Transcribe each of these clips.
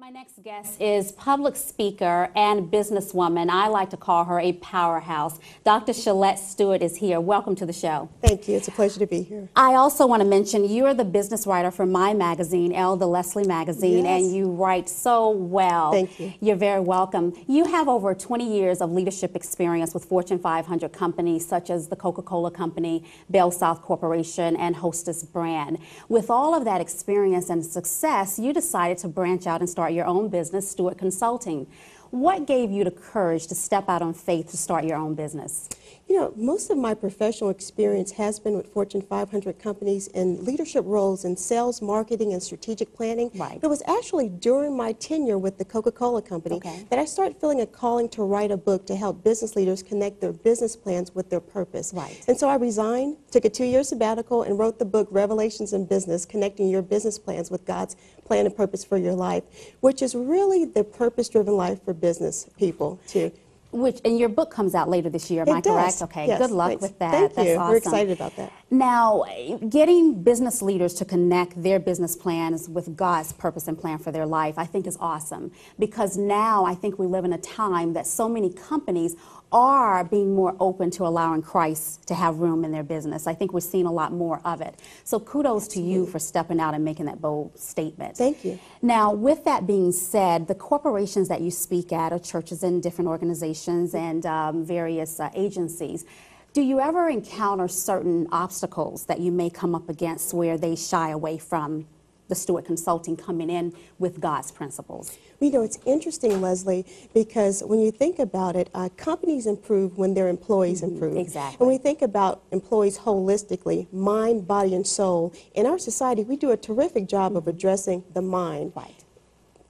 My next guest is public speaker and businesswoman. I like to call her a powerhouse. Dr. Shelette Stewart is here. Welcome to the show. Thank you. It's a pleasure to be here. I also want to mention you're the business writer for my magazine, Elle the Leslie magazine, Yes. and you write so well. Thank you. You're very welcome. You have over 20 years of leadership experience with Fortune 500 companies such as the Coca-Cola Company, BellSouth Corporation, and Hostess Brand. With all of that experience and success, you decided to branch out and start your own business, Stewart Consulting. What gave you the courage to step out on faith to start your own business? You know, most of my professional experience has been with Fortune 500 companies in leadership roles in sales, marketing, and strategic planning. Right. It was actually during my tenure with the Coca-Cola Company that I started feeling a calling to write a book to help business leaders connect their business plans with their purpose. Right. And so I resigned, took a 2-year sabbatical, and wrote the book Revelations in Business, Connecting Your Business Plans with God's Plan and Purpose for Your Life, which is really the purpose-driven life for business people too. And your book comes out later this year, am I correct? Okay, yes, good luck thanks. with that. Thank That's you. awesome. We're excited about that. Now, getting business leaders to connect their business plans with God's purpose and plan for their life, I think is awesome. Because now I think we live in a time that so many companies are being more open to allowing Christ to have room in their business. I think we're seeing a lot more of it. So kudos to you for stepping out and making that bold statement. Thank you. Now, with that being said, the corporations that you speak at are churches and different organizations and various agencies. Do you ever encounter certain obstacles that you may come up against where they shy away from the Stewart Consulting coming in with God's principles? You know, it's interesting, Leslie, because when you think about it, companies improve when their employees improve. Exactly. When we think about employees holistically, mind, body, and soul, in our society, we do a terrific job of addressing the mind. Right.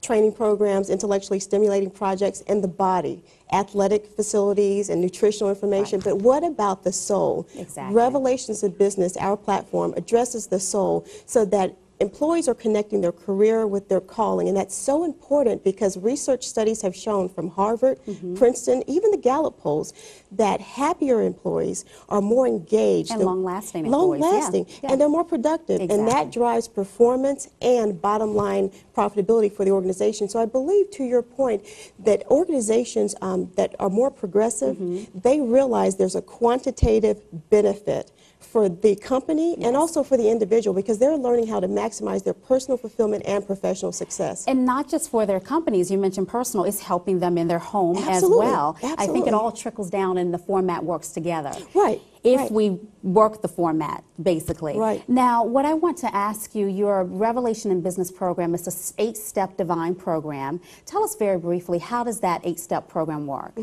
Training programs, intellectually stimulating projects, and the body, athletic facilities and nutritional information. Right. But what about the soul? Exactly. Revelations of Business, our platform, addresses the soul so that employees are connecting their career with their calling, and that's so important because research studies have shown from Harvard, Princeton, even the Gallup polls, that happier employees are more engaged. And long-lasting employees. Long-lasting, Yeah. and they're more productive, and Exactly. that drives performance and bottom-line profitability for the organization. So I believe, to your point, that organizations that are more progressive, they realize there's a quantitative benefit for the company and also for the individual because they're learning how to maximize their personal fulfillment and professional success. And not just for their companies, you mentioned personal, it's helping them in their home Absolutely. as well. Absolutely. I think it all trickles down and the format works together. Right. If right. we work the format, basically. Right. Now, what I want to ask you, your Revelation in Business program is an 8-step divine program. Tell us very briefly, how does that 8-step program work?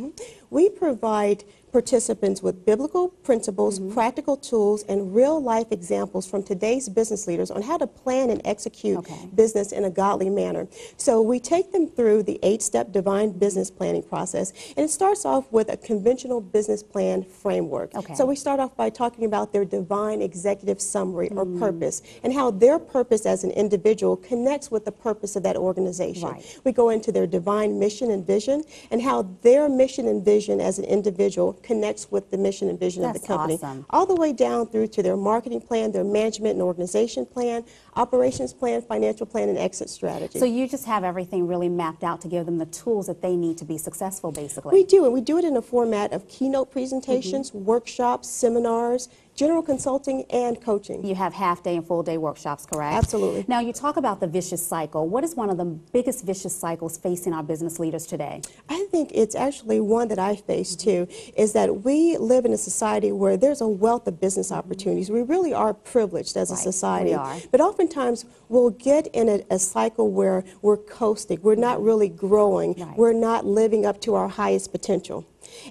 We provide participants with biblical principles, practical tools, and real-life examples from today's business leaders on how to plan and execute business in a godly manner. So we take them through the 8-step divine business planning process, and it starts off with a conventional business plan framework. So we start off by talking about their divine executive summary or purpose, and how their purpose as an individual connects with the purpose of that organization. Right. We go into their divine mission and vision, and how their mission and vision as an individual connects with the mission and vision of the company. Awesome. All the way down through to their marketing plan, their management and organization plan, operations plan, financial plan, and exit strategy. So you just have everything really mapped out to give them the tools that they need to be successful, basically. We do, and we do it in a format of keynote presentations, workshops, seminars, general consulting, and coaching. You have half-day and full-day workshops, correct? Absolutely. Now, you talk about the vicious cycle. What is one of the biggest vicious cycles facing our business leaders today? I think it's actually one that I face too, is that we live in a society where there's a wealth of business opportunities. We really are privileged as a society. We are. But oftentimes we'll get in a cycle where we're coasting. We're not really growing. We're not living up to our highest potential.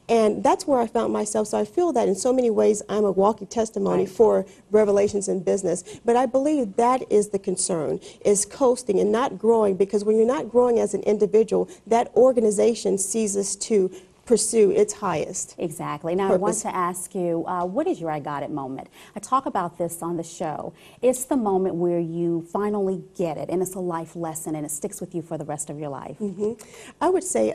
And that's where I found myself. So I feel that in so many ways I'm a walking testimony for Revelations in Business. But I believe that is the concern, is coasting and not growing, because when you're not growing as an individual, that organization ceases to pursue its highest. Exactly. Now, purpose. I want to ask you, what is your I got it moment? I talk about this on the show. It's the moment where you finally get it, and it's a life lesson, and it sticks with you for the rest of your life. I would say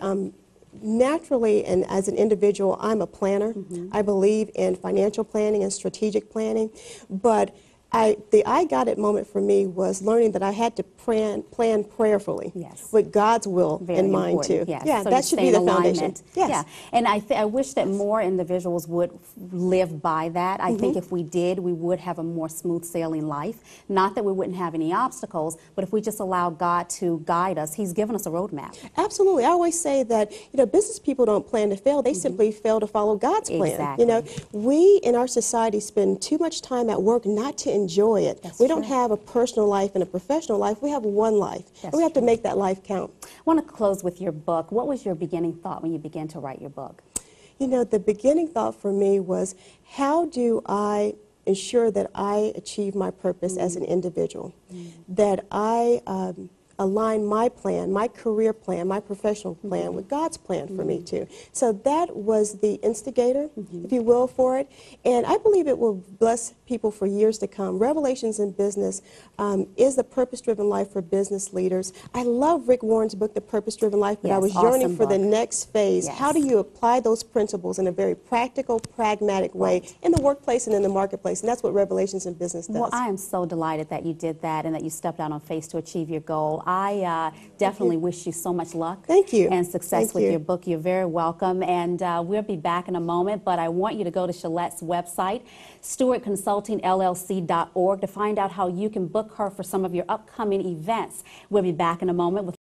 naturally, and as an individual, I'm a planner. I believe in financial planning and strategic planning, but The I got it moment for me was learning that I had to plan prayerfully, yes, with God's will very in mind important. too. Yes. Yeah, so that should be the foundation. Yes. Yeah, and I wish that more individuals would live by that. I think if we did, we would have a more smooth sailing life. Not that we wouldn't have any obstacles, but if we just allow God to guide us, He's given us a roadmap. Absolutely. I always say that, business people don't plan to fail. They simply fail to follow God's plan. Exactly. We in our society spend too much time at work not to enjoy it. We don't have a personal life and a professional life. We have one life. And we have to make that life count. I want to close with your book. What was your beginning thought when you began to write your book? The beginning thought for me was, how do I ensure that I achieve my purpose as an individual? That I align my plan, my career plan, my professional plan with God's plan for me too. So that was the instigator, if you will, for it. And I believe it will bless people for years to come. Revelations in Business is the purpose-driven life for business leaders. I love Rick Warren's book, The Purpose-Driven Life, but I was yearning for the next phase. How do you apply those principles in a very practical, pragmatic way in the workplace and in the marketplace? And that's what Revelations in Business does. Well, I am so delighted that you did that and that you stepped out on faith to achieve your goal. I definitely wish you so much luck. Thank you. And success with your book. You're very welcome. And we'll be back in a moment, but I want you to go to Shelette's website, StewartConsultingLLC.org, to find out how you can book her for some of your upcoming events. We'll be back in a moment with